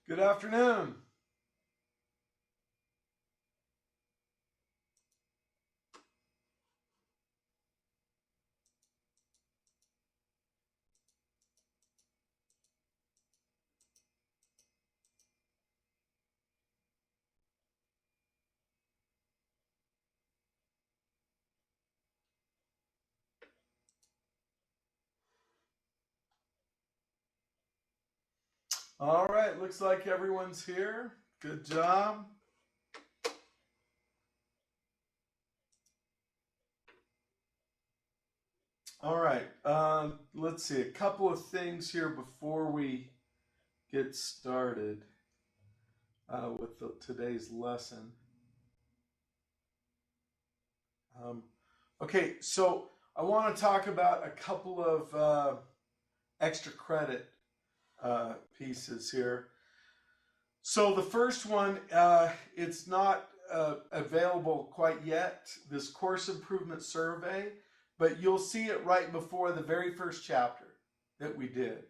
Good afternoon. All right, looks like everyone's here. Good job. All right, let's see, a couple of things here before we get started with today's lesson. Okay, so I want to talk about a couple of extra credit pieces here. So the first one, it's not available quite yet, this course improvement survey, but you'll see it right before the very first chapter that we did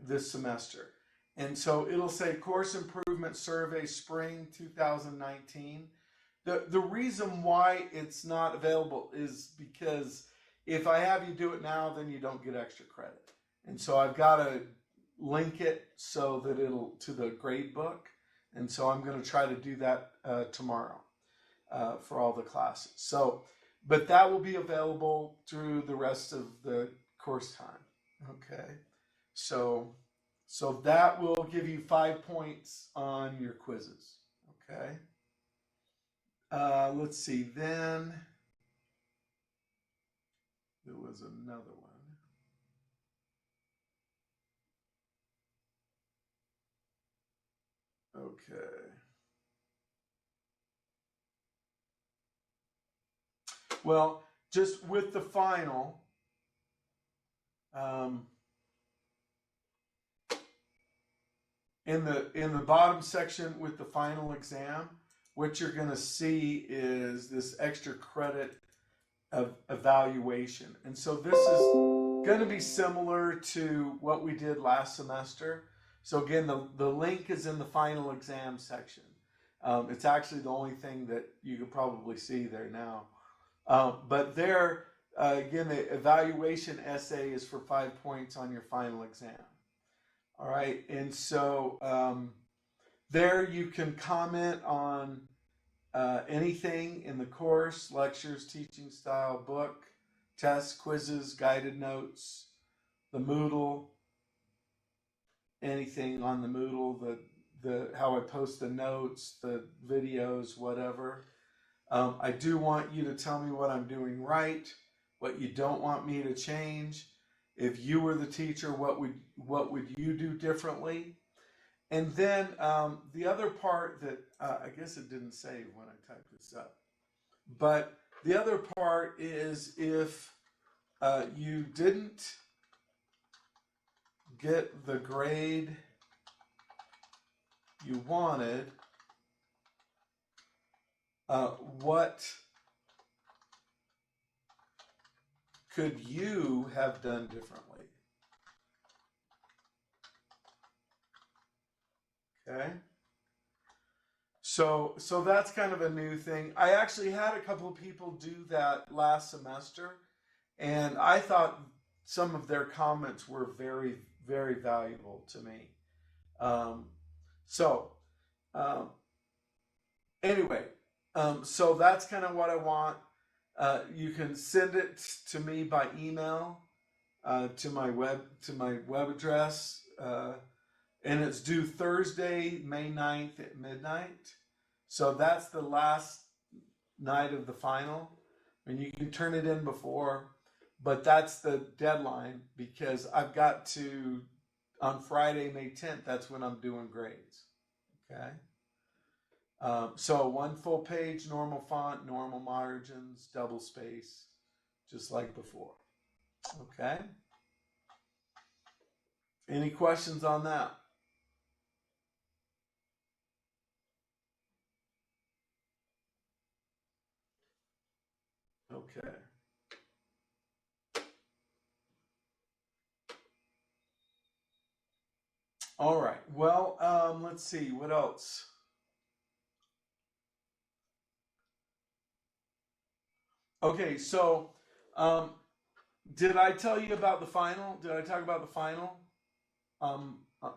this semester. And so it'll say course improvement survey spring 2019. The reason why it's not available is because if I have you do it now, then you don't get extra credit. And so I've got to link it so that it'll to the grade book. And so I'm going to try to do that tomorrow for all the classes. So, but that will be available through the rest of the course time. Okay. So that will give you 5 points on your quizzes. Okay. Let's see. Then there was another one. Okay. Well, just with the final, in the bottom section with the final exam, what you're going to see is this extra credit of evaluation. And so this is going to be similar to what we did last semester. So again, the link is in the final exam section. It's actually the only thing that you could probably see there now. But there, again, the evaluation essay is for 5 points on your final exam. All right, and so there you can comment on anything in the course, lectures, teaching style, book, tests, quizzes, guided notes, the Moodle, anything on the Moodle, the how I post the notes, the videos, whatever. I do want you to tell me what I'm doing right, what you don't want me to change. If you were the teacher, what would you do differently? And then the other part that I guess it didn't say when I typed this up, but the other part is if you didn't get the grade you wanted, what could you have done differently? Okay. So that's kind of a new thing. I actually had a couple of people do that last semester, and I thought some of their comments were very, very valuable to me. Um, so um, anyway, so that's kind of what I want. You can send it to me by email to my web address, and it's due Thursday, May 9th at midnight. So that's the last night of the final, and you can turn it in before, but that's the deadline because I've got to on Friday, May 10th. That's when I'm doing grades. Okay. So one full page, normal font, normal margins, double space, just like before. Okay. Any questions on that? Okay. All right. Well, let's see. What else? Okay, so um, did I tell you about the final? Did I talk about the final? Um, uh,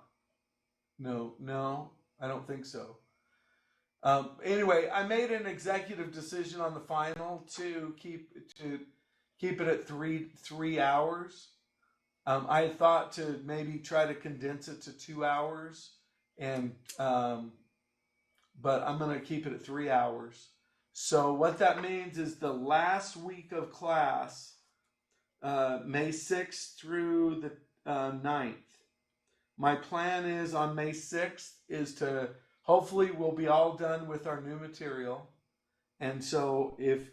no, I don't think so. Anyway, I made an executive decision on the final to keep it at three hours. I had thought to maybe try to condense it to 2 hours, and but I'm going to keep it at 3 hours. So what that means is the last week of class, May 6th through the 9th. My plan is on May 6th is to hopefully we'll be all done with our new material. And so if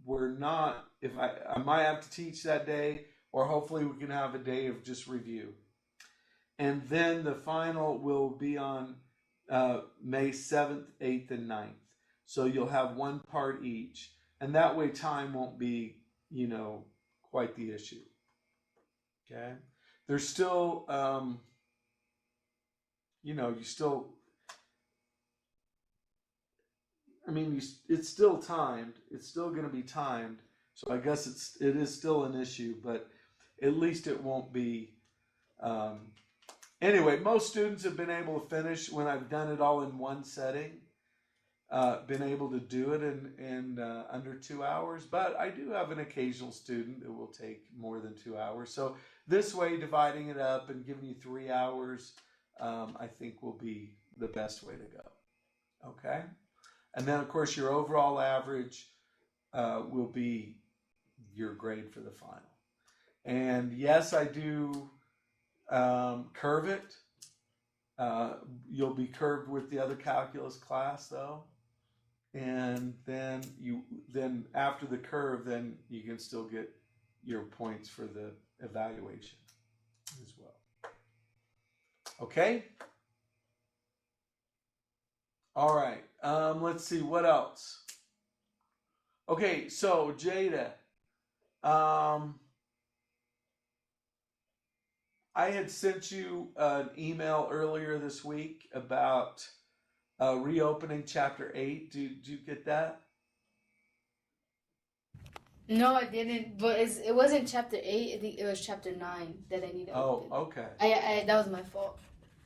we're not, if I might have to teach that day, or hopefully we can have a day of just review. And then the final will be on May 7th, 8th, and 9th. So you'll have one part each. And that way time won't be, quite the issue. Okay? There's still, you still, it's still timed. It's still going to be timed. So I guess it is still an issue, but at least it won't be. Anyway, most students have been able to finish when I've done it all in one setting. Been able to do it in under 2 hours, but I do have an occasional student that will take more than 2 hours. So this way, dividing it up and giving you 3 hours, I think will be the best way to go. Okay? And then, of course, your overall average will be your grade for the final. And yes, I do curve it. You'll be curved with the other calculus class, though. And then after the curve, then you can still get your points for the evaluation as well. Okay? All right. Let's see, what else? Okay, so Jada, I had sent you an email earlier this week about reopening chapter 8. Did you get that? No, I didn't. But it wasn't chapter 8. I think it was chapter 9 that I needed to open. Oh, okay. That was my fault.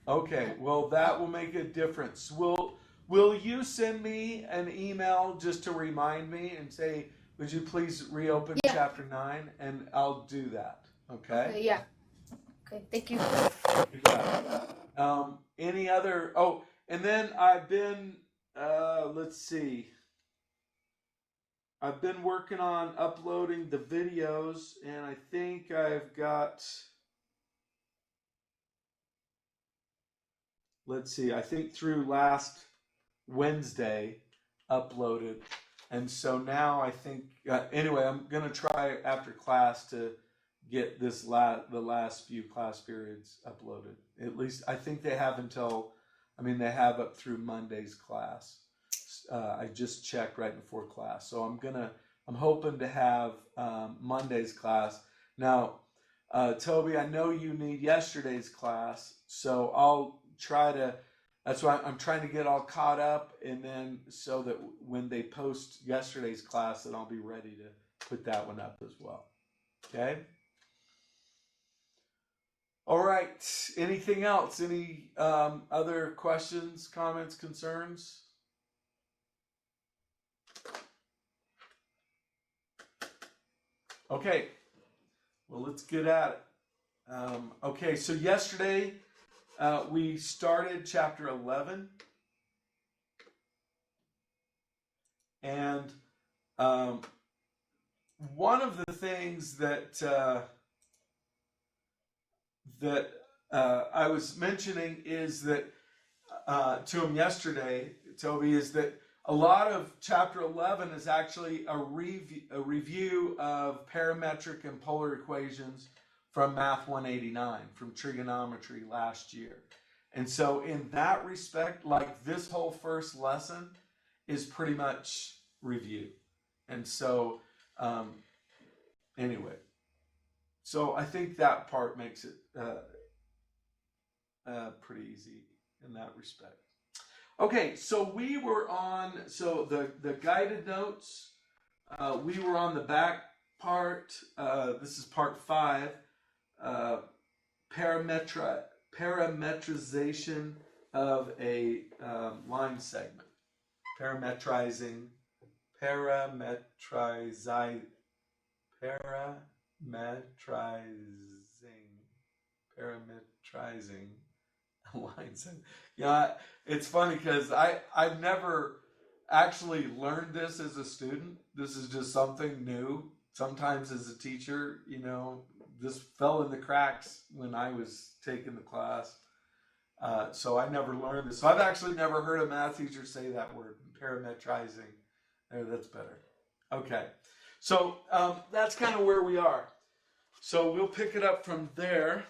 Okay, well, that will make a difference. Will you send me an email just to remind me and say, would you please reopen chapter 9? And I'll do that. Okay? Yeah. Okay, thank you. You got it. Any other? Oh, and then I've been, let's see. I've been working on uploading the videos, and I think I've got, let's see, I think through last Wednesday uploaded. And so now I think, anyway, I'm going to try after class to get the last few class periods uploaded. At least I think they have they have up through Monday's class. I just checked right before class. So I'm hoping to have Monday's class. Now, Toby, I know you need yesterday's class, so I'll try to, that's why I'm trying to get all caught up, and then so that when they post yesterday's class, then I'll be ready to put that one up as well. Okay? All right. Anything else? Any other questions, comments, concerns? Okay. Well, let's get at it. Okay, so yesterday we started chapter 11. And one of the things that I was mentioning is that to him yesterday, Toby, is that a lot of chapter 11 is actually a review of parametric and polar equations from Math 189, from trigonometry last year. And so in that respect, like this whole first lesson is pretty much review. And so anyway, so I think that part makes it pretty easy in that respect. Okay, so we were on, the guided notes, we were on the back part. This is part 5, parametrization of a line segment. Parametrizing, parametrizing line segment. Yeah, it's funny because I've never actually learned this as a student. This is just something new. Sometimes as a teacher, this fell in the cracks when I was taking the class. So I never learned this. So I've actually never heard a math teacher say that word, parametrizing. That's better. Okay. So that's kind of where we are. So we'll pick it up from there.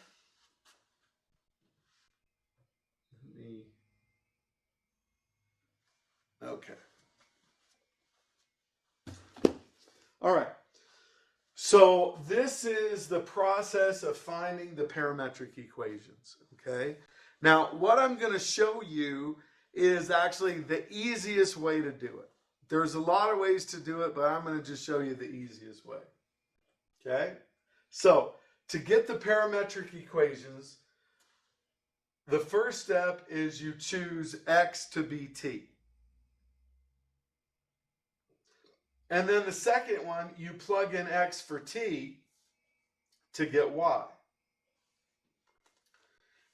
Okay. All right. So this is the process of finding the parametric equations. Okay. Now, what I'm going to show you is actually the easiest way to do it. There's a lot of ways to do it, but I'm going to just show you the easiest way. Okay. So to get the parametric equations, the first step is you choose x to be t. And then the second one, you plug in x for t to get y.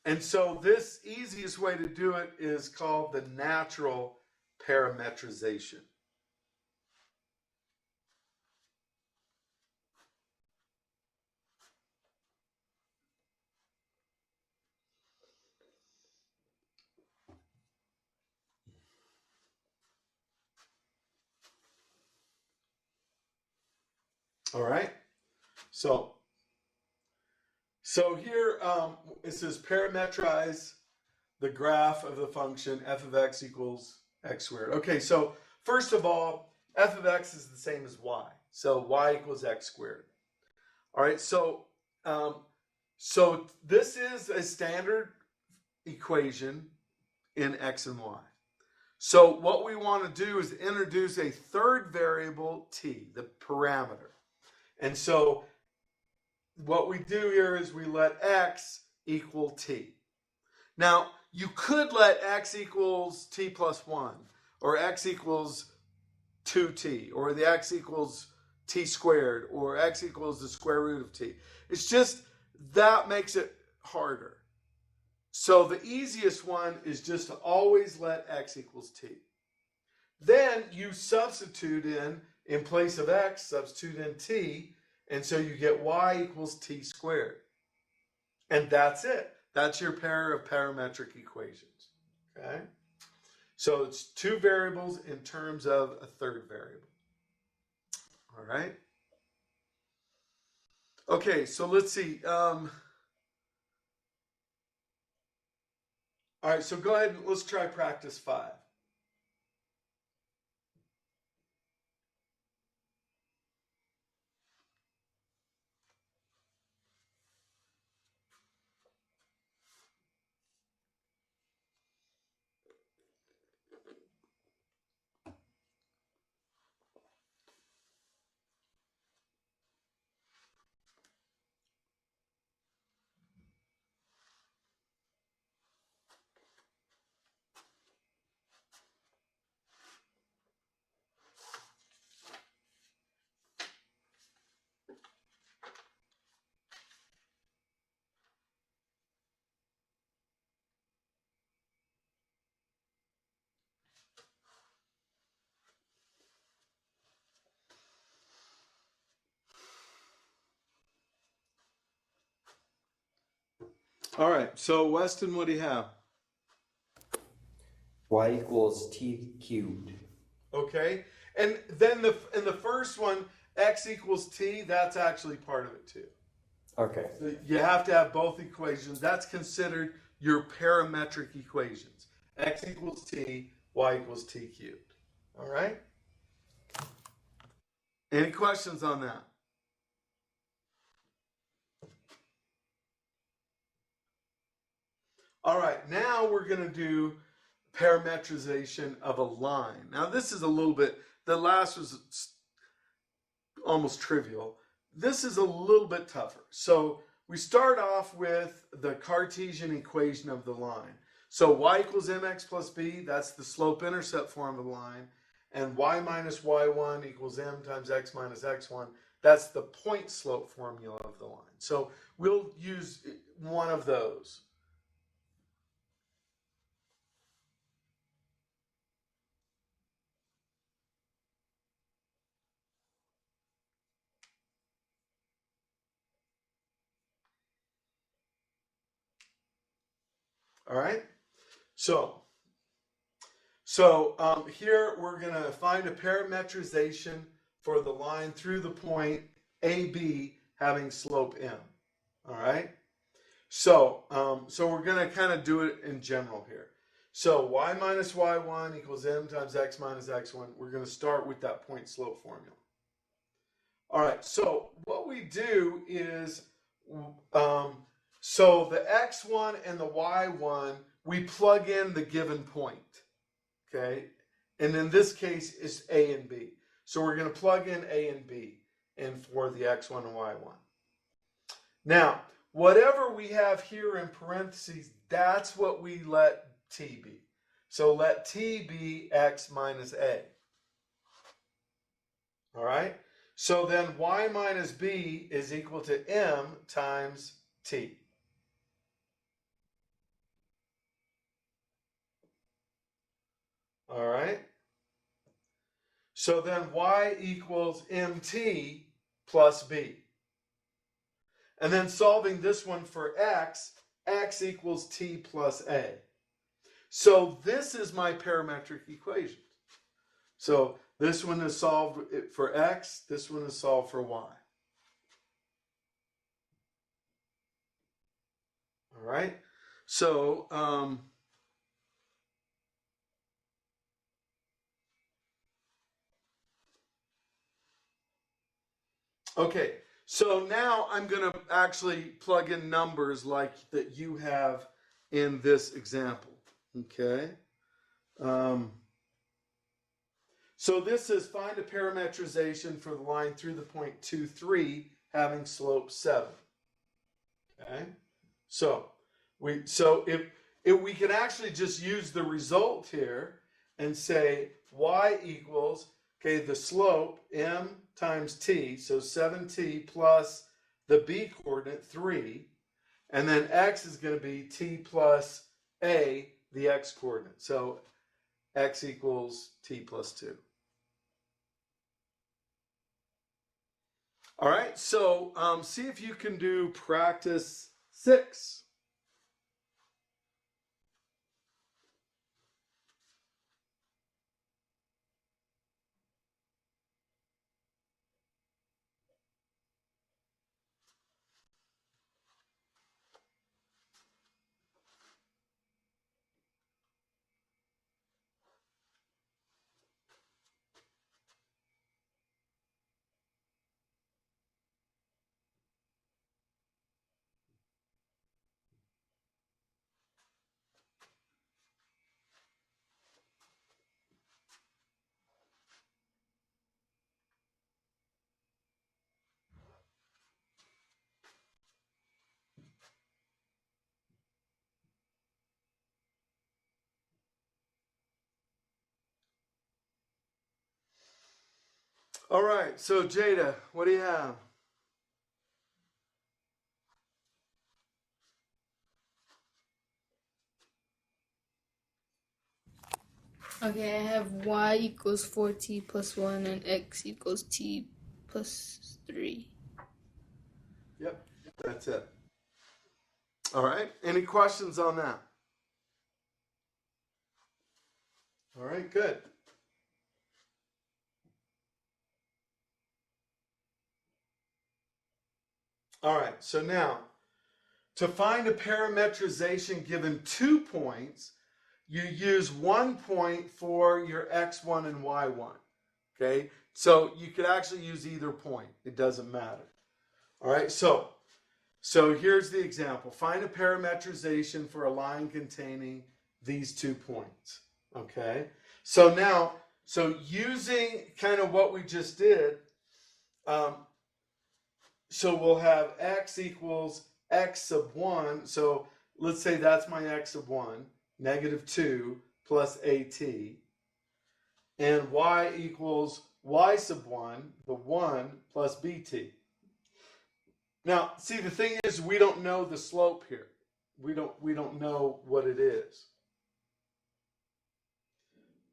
And so this easiest way to do it is called the natural parametrization. All right. So here it says parametrize the graph of the function f of x equals x squared. Okay, so first of all, f of x is the same as y. So y equals x squared. All right, so this is a standard equation in x and y. So what we want to do is introduce a third variable, t, the parameter. And so what we do here is we let x equal t. Now, you could let x equals t plus 1, or x equals 2t, or the x equals t squared, or x equals the square root of t. It's just that makes it harder. So the easiest one is just to always let x equals t. Then you substitute in place of x, substitute in t, and so you get y equals t squared. And that's it. That's your pair of parametric equations. Okay? So it's two variables in terms of a third variable. All right? Okay, so let's see. All right, so go ahead and let's try practice 5. All right, so Weston, what do you have? Y equals t cubed. Okay, and then in the first one, x equals t, that's actually part of it too. Okay. So you have to have both equations. That's considered your parametric equations. X equals t, y equals t cubed. All right? Any questions on that? All right, now we're going to do parametrization of a line. Now this is a little bit, the last was almost trivial. This is a little bit tougher. So we start off with the Cartesian equation of the line. So y equals mx plus b, that's the slope-intercept form of the line. And y minus y1 equals m times x minus x1, that's the point slope formula of the line. So we'll use one of those. All right? So here we're going to find a parametrization for the line through the point AB having slope m. All right? So we're going to kind of do it in general here. So y minus y1 equals m times x minus x1. We're going to start with that point slope formula. All right, so what we do is, so the x1 and the y1, we plug in the given point. Okay, and in this case it's a and b. So we're going to plug in a and b in for the x1 and y1. Now, whatever we have here in parentheses, that's what we let t be. So let t be x minus a. All right? So then y minus b is equal to m times t. All right? So then y equals mt plus b. And then solving this one for x, x equals t plus a. So this is my parametric equation. So this one is solved for x, this one is solved for y. All right? So, okay, so now I'm going to actually plug in numbers like that you have in this example. Okay. So this is find a parametrization for the line through the point 2, 3 having slope 7. Okay. So if we can actually just use the result here and say y equals, okay, the slope m times t, so 7t plus the b coordinate 3, and then x is going to be t plus a, the x coordinate. So x equals t plus 2. All right, so see if you can do practice 6. All right, so Jada, what do you have? Okay, I have y equals 4t plus 1 and x equals t plus 3. Yep, that's it. All right, any questions on that? All right, good. All right, so now, to find a parametrization given 2 points, you use 1 point for your x1 and y1. Okay, so you could actually use either point. It doesn't matter. All right, so So here's the example. Find a parametrization for a line containing these 2 points. Okay. So now, using kind of what we just did, so we'll have x equals x sub 1. So let's say that's my x sub 1, negative 2 plus at. And y equals y sub 1, the 1 plus bt. Now, see, the thing is, we don't know the slope here. We don't know what it is.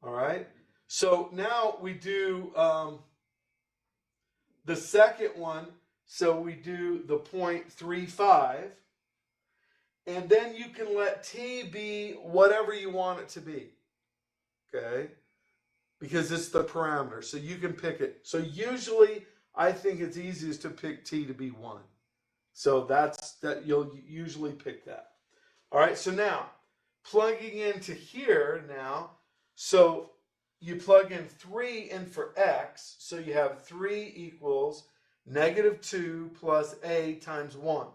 All right. So now we do the second one. So we do the 0.35, and then you can let t be whatever you want it to be. Okay, because it's the parameter, so you can pick it. So usually, I think it's easiest to pick t to be 1. So that you'll usually pick that. All right, so now plugging into here now, so you plug in 3 in for x, so you have 3 equals negative 2 plus a times 1.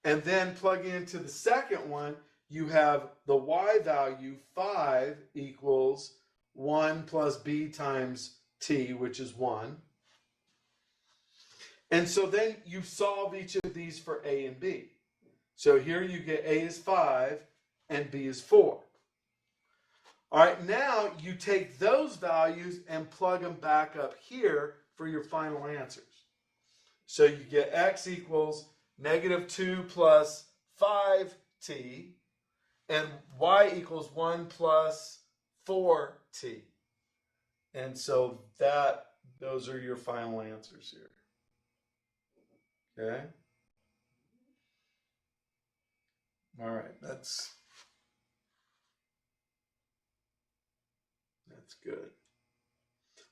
And then plugging into the second one, you have the y value, 5 equals 1 plus b times t, which is 1. And so then you solve each of these for a and b. So here you get a is 5 and b is 4. All right, now you take those values and plug them back up here for your final answers. So you get x equals negative 2 plus 5t, and y equals 1 plus 4t. And so those are your final answers here. Okay? All right, that's good.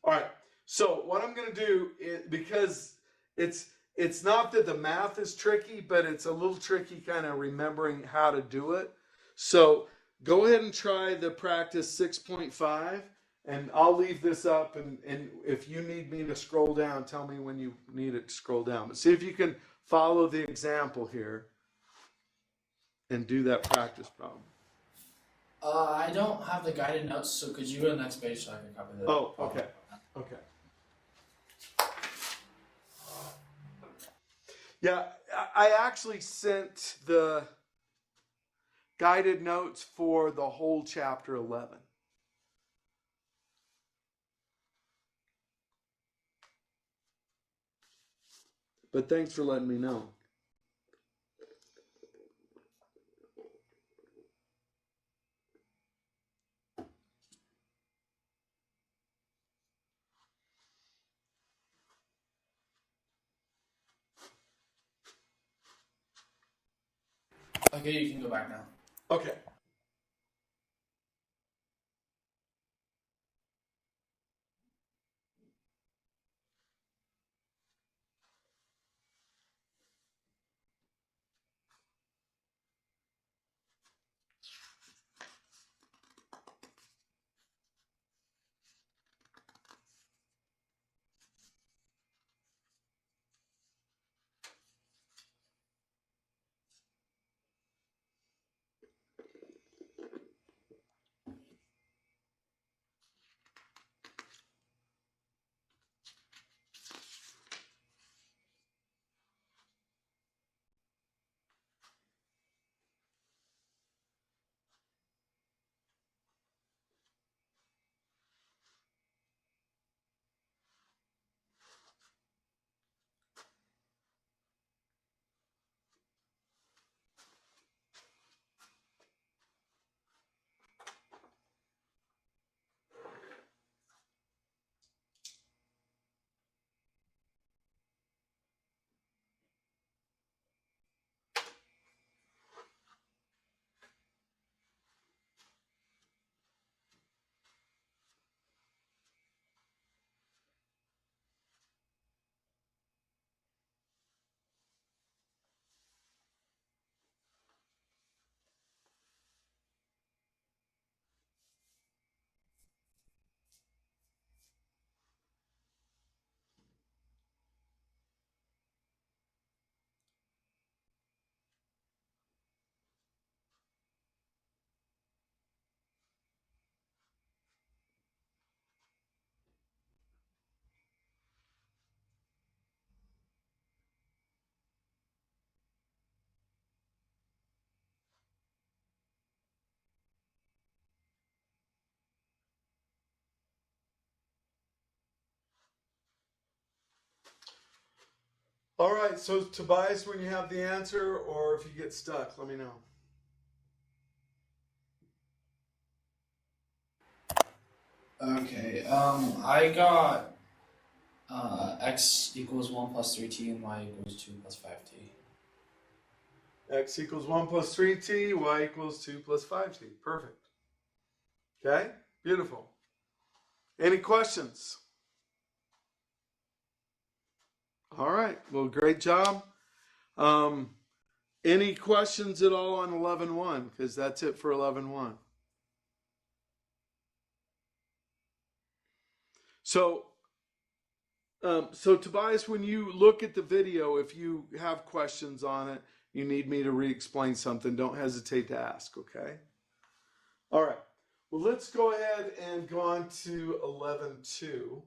All right, so what I'm going to do is, because it's not that the math is tricky, but it's a little tricky kind of remembering how to do it. So go ahead and try the practice 6.5, and I'll leave this up, and if you need me to scroll down, tell me when you need it to scroll down. But see if you can follow the example here and do that practice problem. I don't have the guided notes, so could you go to the next page so I can copy the Oh, okay. Okay. Yeah, I actually sent the guided notes for the whole chapter 11. But thanks for letting me know. Okay, you can go back now. Okay. All right, so Tobias, when you have the answer, or if you get stuck, let me know. Okay, I got x equals 1 plus 3t and y equals 2 plus 5t. X equals 1 plus 3t, y equals 2 plus 5t. Perfect. Okay, beautiful. Any questions? All right, well, great job. Any questions at all on 11.1? Because that's it for 11.1. So Tobias, when you look at the video, if you have questions on it, you need me to re-explain something, don't hesitate to ask, okay? All right. Well, let's go ahead and go on to 11.2.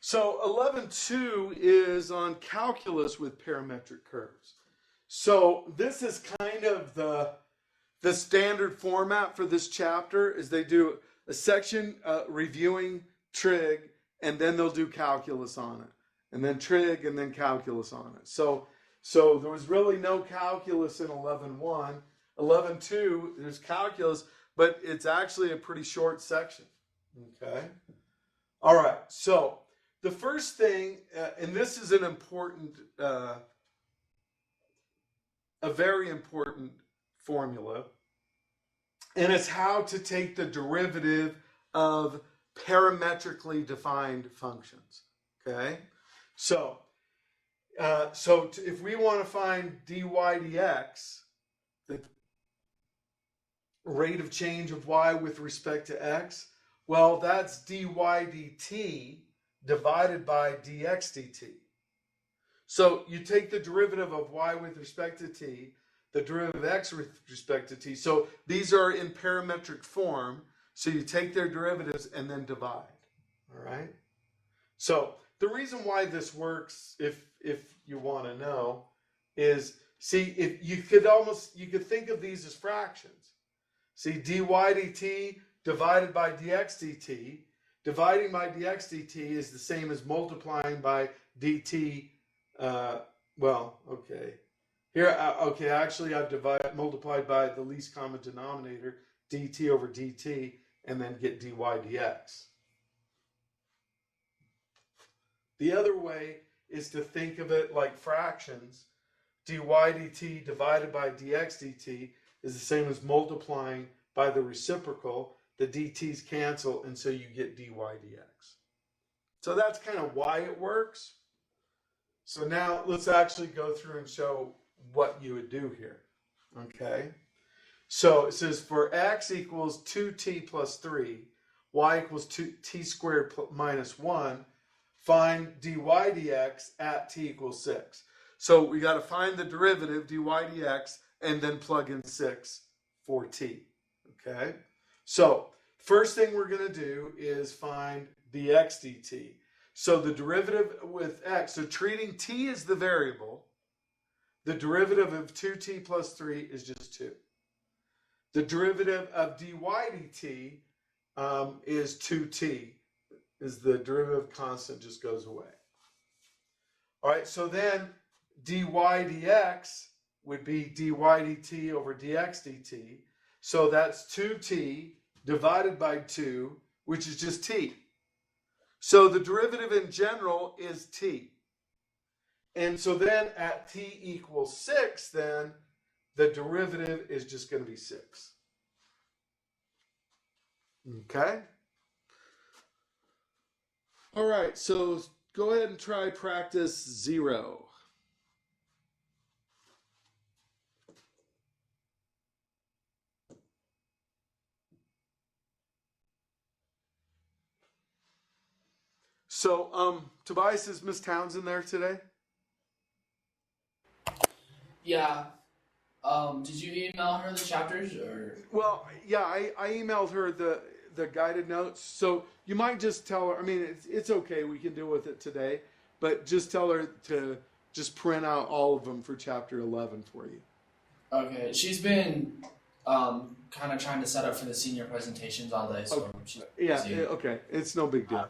So 11.2 is on calculus with parametric curves. So this is kind of the standard format for this chapter is they do a section reviewing trig, and then they'll do calculus on it, and then trig, and then calculus on it. So there was really no calculus in 11.1. 11.2, there's calculus, but it's actually a pretty short section. Okay. All right. So the first thing, and this is an important, a very important formula, and it's how to take the derivative of parametrically defined functions. Okay, so if we want to find dy dx, the rate of change of y with respect to x, well, that's dy dt divided by dx dt. So you take the derivative of y with respect to t, the derivative of x with respect to t. So these are in parametric form. So you take their derivatives and then divide. All right. So the reason why this works, if you want to know, is see if you could think of these as fractions. See, dy dt divided by dx dt. Dividing by dx dt is the same as multiplying by dt. Well, okay. Here, okay, actually I've multiplied by the least common denominator, dt over dt, and then get dy dx. The other way is to think of it like fractions. Dy dt divided by dx dt is the same as multiplying by the reciprocal. The dt's cancel, and so you get dy dx. So that's kind of why it works. So now let's actually go through and show what you would do here. Okay. So it says for x equals 2t plus 3, y equals 2t squared minus 1, find dy dx at t equals 6. So we got to find the derivative, dy dx, and then plug in 6 for t. Okay? So first thing we're going to do is find dx dt. So the derivative with x, so treating t as the variable, the derivative of 2t plus 3 is just 2. The derivative of dy dt is 2t, is the derivative constant just goes away. All right, so then dy dx would be dy dt over dx dt. So that's 2t divided by 2, which is just t. So the derivative in general is t. And so then at t equals 6, then the derivative is just going to be 6. Okay? All right, so go ahead and try practice 0. So, Tobias, is Miss Townsend there today? Yeah. Did you email her the chapters or? Well, yeah, I emailed her the guided notes. So you might just tell her. I mean, it's okay. We can deal with it today, but just tell her to just print out all of them for chapter 11 for you. Okay. She's been kind of trying to set up for the senior presentations all day, so she's Yeah. busy. Okay. It's no big deal.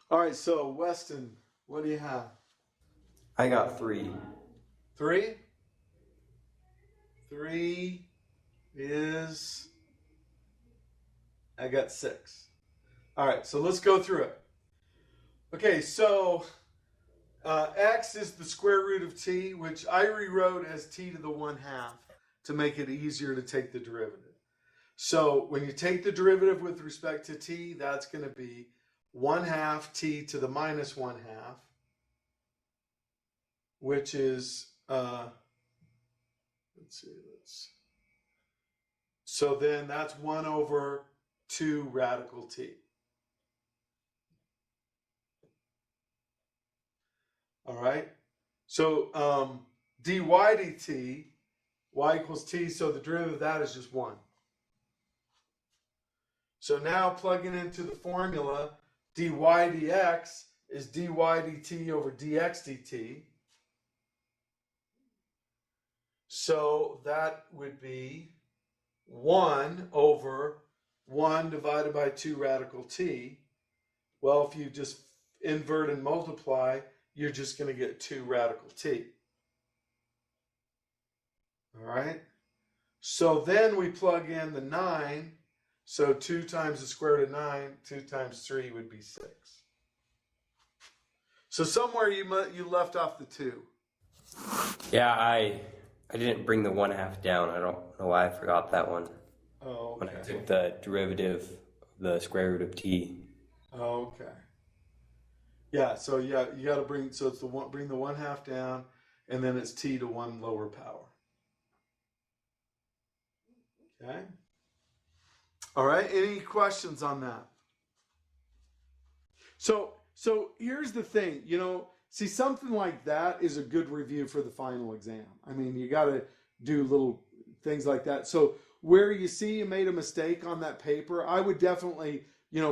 All right. So Weston, what do you have? I got 3. 3. 3 is. I got 6. All right. So let's go through it. Okay. So x is the square root of t, which I rewrote as t to the 1/2 to make it easier to take the derivative. So when you take the derivative with respect to t, that's going to be 1/2 t to the minus 1/2, which is, so then that's 1/2 radical t. All right. So dy dt, y equals t, so the derivative of that is just 1. So now plugging into the formula, dy dx is dy dt over dx dt. So that would be 1/1 divided by 2 radical t. Well, if you just invert and multiply, you're just going to get 2 radical t. All right. So then we plug in the 9. So 2 times the square root of 9, 2 times 3 would be 6. So somewhere you left off the 2. Yeah, I didn't bring the 1/2 down. I don't know why I forgot that one. Oh, okay. When I took the derivative of the square root of t. Okay. Yeah, so you got to bring, so it's bring the 1/2 down, and then it's t to 1 lower power. Okay. All right. Any questions on that? So here's the thing, see, something like that is a good review for the final exam. I mean, you got to do little things like that. So where you see you made a mistake on that paper, I would definitely,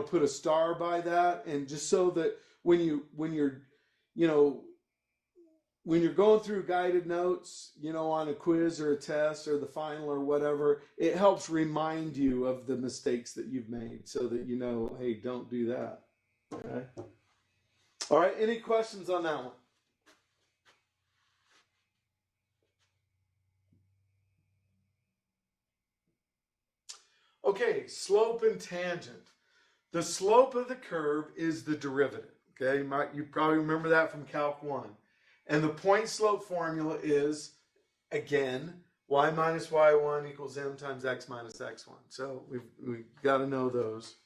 put a star by that, and just so that when you're going through guided notes, on a quiz or a test or the final or whatever, it helps remind you of the mistakes that you've made so that hey, don't do that. Okay. All right. Any questions on that one? Okay. Slope and tangent. The slope of the curve is the derivative. Okay. You probably remember that from Calc 1. And the point slope formula is, again, y minus y1 equals m times x minus x1. So we've got to know those.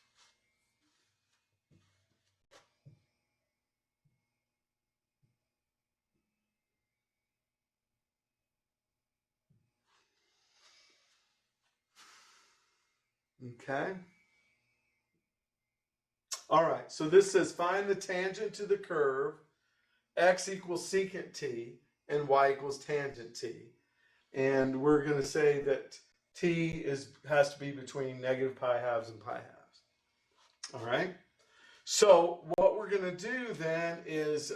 Okay. All right. So this says find the tangent to the curve, x equals secant t, and y equals tangent t. And we're going to say that t has to be between negative pi halves and pi halves. All right. So what we're going to do then is,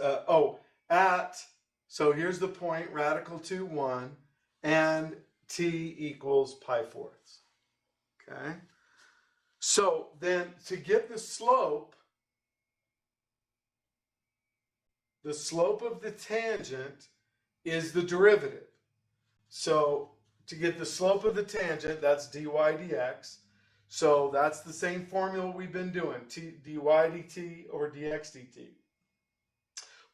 so here's the point, radical 2, 1, and t equals pi fourths. Okay. So then to get the slope of the tangent is the derivative. So to get the slope of the tangent, that's dy dx. So that's the same formula we've been doing, dy dt over dx dt.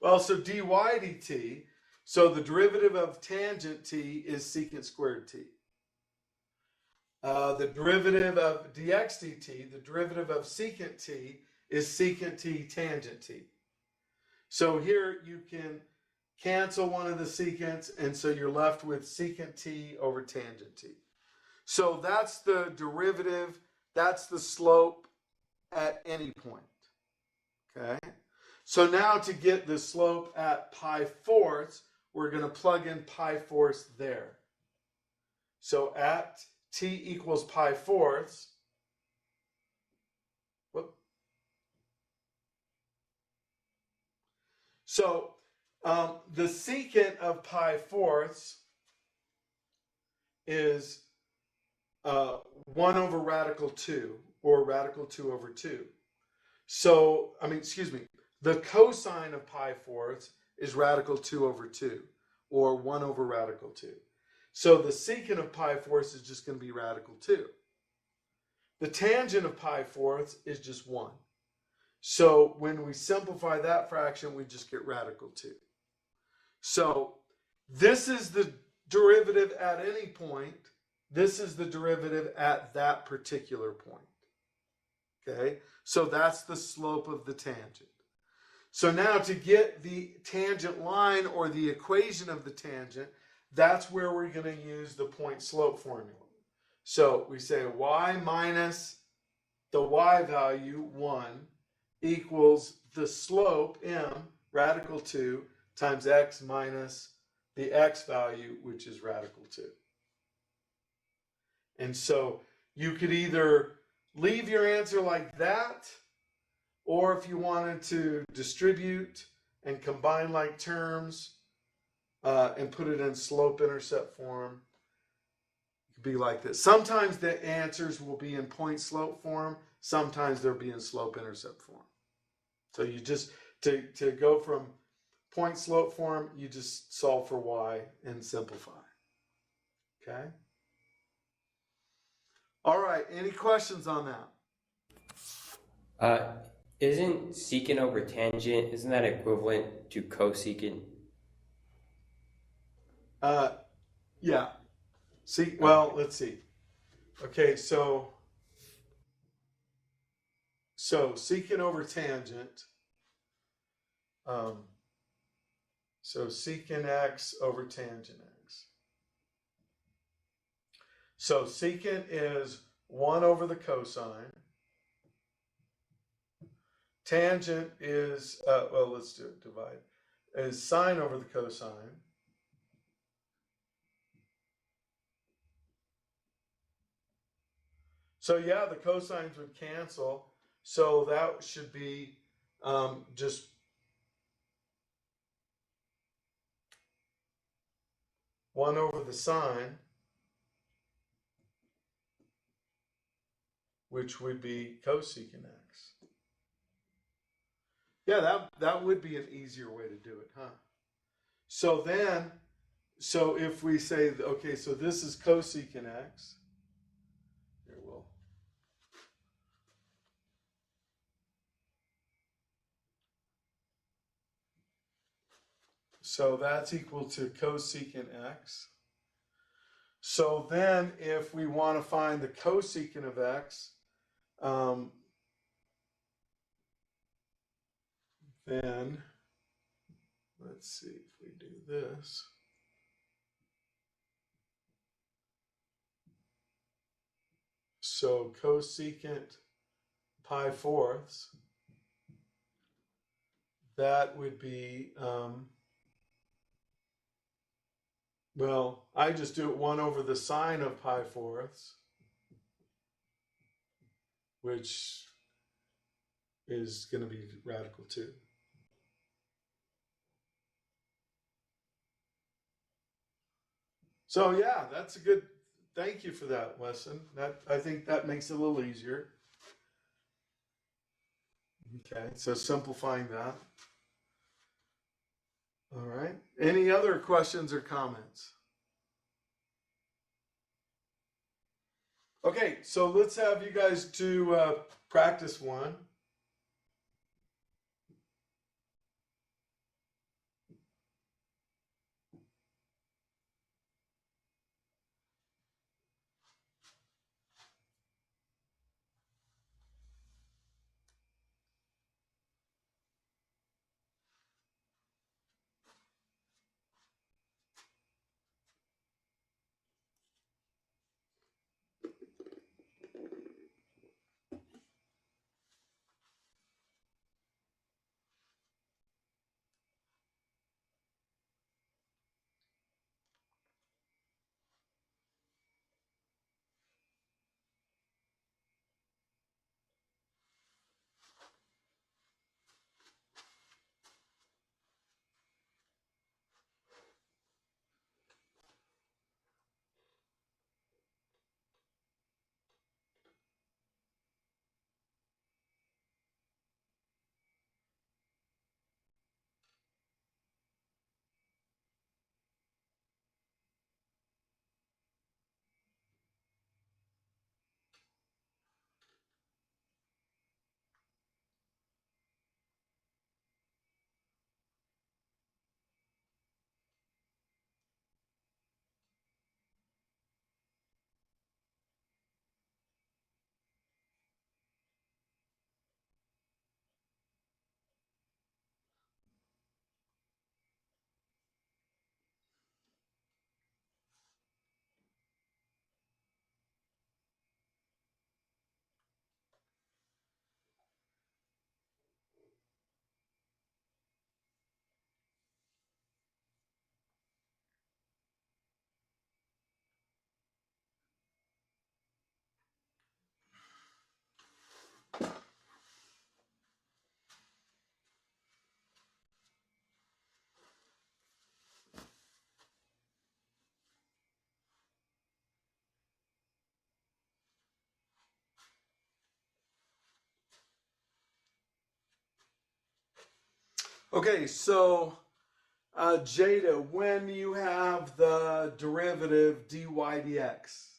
Well, so dy dt, so the derivative of tangent t is secant squared t. The derivative of dx dt, the derivative of secant t, is secant t tangent t. So here you can cancel one of the secants, and so you're left with secant t over tangent t. So that's the derivative, that's the slope at any point. Okay? So now to get the slope at pi fourths, we're going to plug in pi fourths there. So at t equals pi fourths, so the secant of pi fourths is 1 over radical 2, or radical 2 over 2. So, the cosine of pi fourths is radical 2 over 2, or 1 over radical 2. So the secant of pi fourths is just going to be radical 2. The tangent of pi fourths is just 1. So when we simplify that fraction, we just get radical 2. So this is the derivative at any point. This is the derivative at that particular point. Okay, so that's the slope of the tangent. So now to get the tangent line, or the equation of the tangent, that's where we're going to use the point slope formula. So we say y minus the y value 1 equals the slope m, radical 2, times x minus the x value, which is radical 2. And so you could either leave your answer like that, or if you wanted to distribute and combine like terms and put it in slope-intercept form, it could be like this. Sometimes the answers will be in point-slope form. Sometimes they'll be in slope-intercept form. So you just, to go from point-slope form, you just solve for y and simplify. Okay? All right, any questions on that? Isn't secant over tangent, isn't that equivalent to cosecant? Yeah. Well, let's see. Okay, so secant over tangent. So secant x over tangent x. So secant is 1 over the cosine. Tangent is, let's do it, divide, is sine over the cosine. So yeah, the cosines would cancel. So that should be just 1 over the sine, which would be cosecant x. Yeah, that would be an easier way to do it, huh? So then, so if we say, okay, so this is cosecant x. Here, we'll. So that's equal to cosecant x. So then if we want to find the cosecant of x, then let's see if we do this. So cosecant pi fourths, that would be Well, I just do it 1 over the sine of pi fourths, which is going to be radical 2. So yeah, that's a good, thank you for that, Wesson. I think that makes it a little easier. Okay, so simplifying that. All right. Any other questions or comments? Okay, so let's have you guys do practice 1. Okay, so Jada, when you have the derivative dy dx,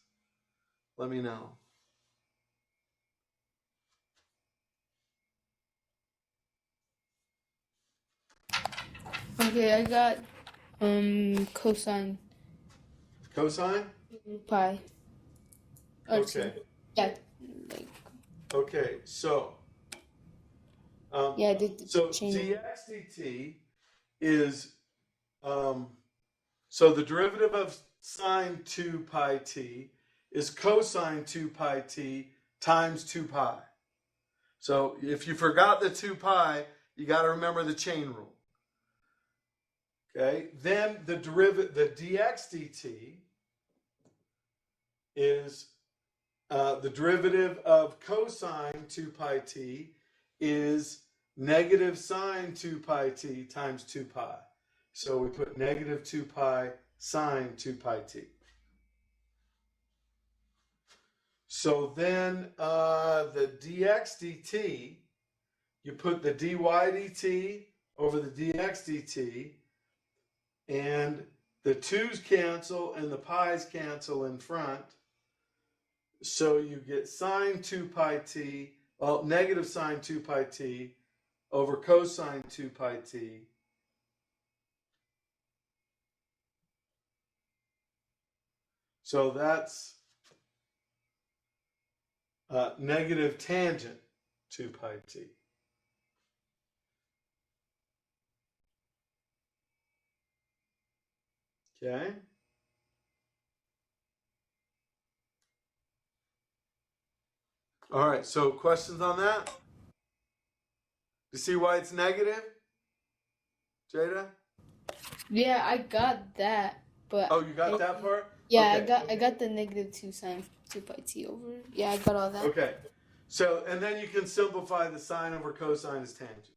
let me know. Okay, I got cosine Cosine? pi. Okay. Yeah, like Okay, so yeah, I did the chain. dx dt is so the derivative of sine 2 pi t is cosine 2 pi t times 2 pi. So if you forgot the 2 pi, you got to remember the chain rule. Okay, then the dx dt is the derivative of cosine 2 pi t is negative sine 2 pi t times 2 pi. So we put negative 2 pi sine 2 pi t. So then the dx dt, you put the dy dt over the dx dt, and the 2's cancel and the pi's cancel in front. So you get sine 2 pi t, well, negative sine 2 pi t over cosine 2 pi t. So that's negative tangent 2 pi t. Okay? All right, so questions on that? You see why it's negative, Jada? Yeah, I got that, but Oh, you got that part? yeah, Okay. I got the negative 2 sine 2 pi t over. Yeah, I got all that. Okay. So, and then you can simplify the sine over cosine as tangent.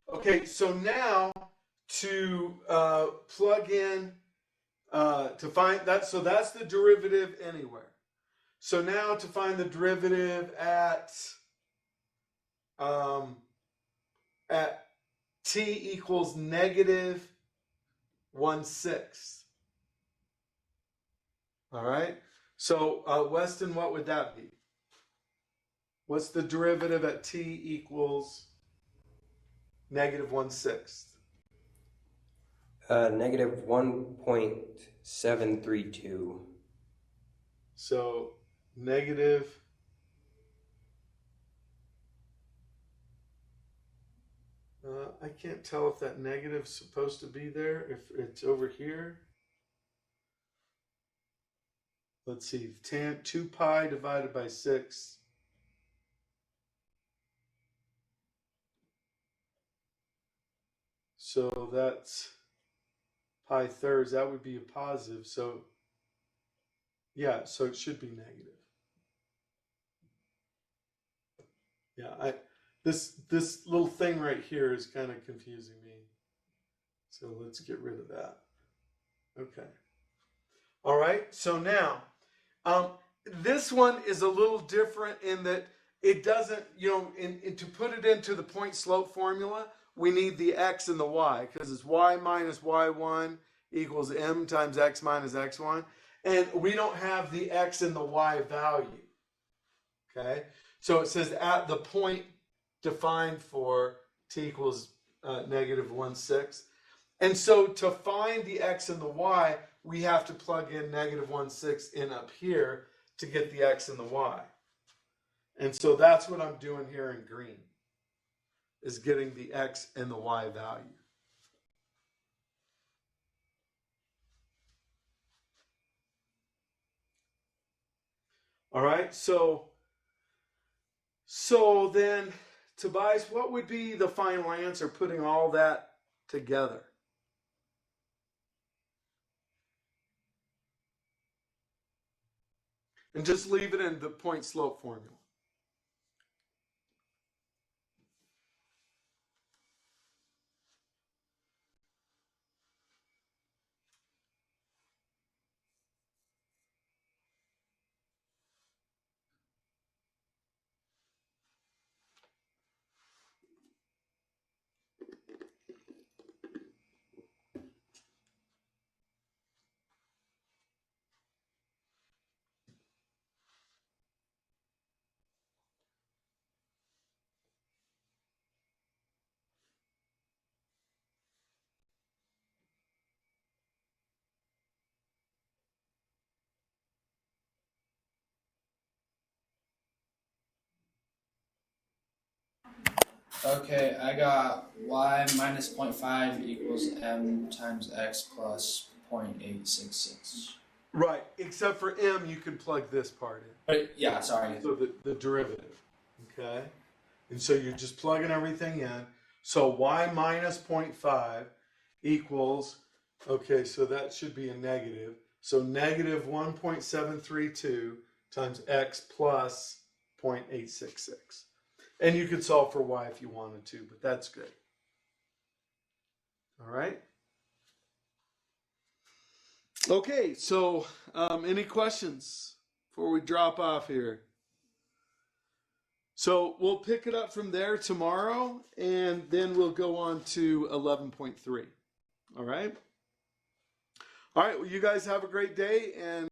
Okay, so now to plug in, to find that, so that's the derivative anywhere. So now to find the derivative at t equals negative 1/6. All right. So Weston, what would that be? What's the derivative at t equals negative 1/6? Negative 1.732. So negative. I can't tell if that negative's supposed to be there, if it's over here. Let's see, 2 pi divided by 6. So that's pi thirds. That would be a positive. So yeah, so it should be negative. Yeah, this little thing right here is kind of confusing me. So let's get rid of that. Okay. All right. So now, this one is a little different in that it doesn't, to put it into the point slope formula, we need the x and the y, because it's y minus y1 equals m times x minus x1. And we don't have the x and the y value. Okay. So it says at the point defined for t equals negative 1/6. And so to find the x and the y, we have to plug in negative 1/6 in up here to get the x and the y. And so that's what I'm doing here in green, is getting the x and the y value. All right, so then, Tobias, what would be the final answer putting all that together? And just leave it in the point slope formula. Okay, I got y minus 0.5 equals m times x plus 0.866. Right, except for m, you can plug this part in. Yeah, sorry. So the derivative, okay? And so you're just plugging everything in. So y minus 0.5 equals, okay, so that should be a negative. So negative 1.732 times x plus 0.866. And you could solve for y if you wanted to, but that's good. All right? Okay, so any questions before we drop off here? So we'll pick it up from there tomorrow, and then we'll go on to 11.3. All right? All right, well, you guys have a great day, and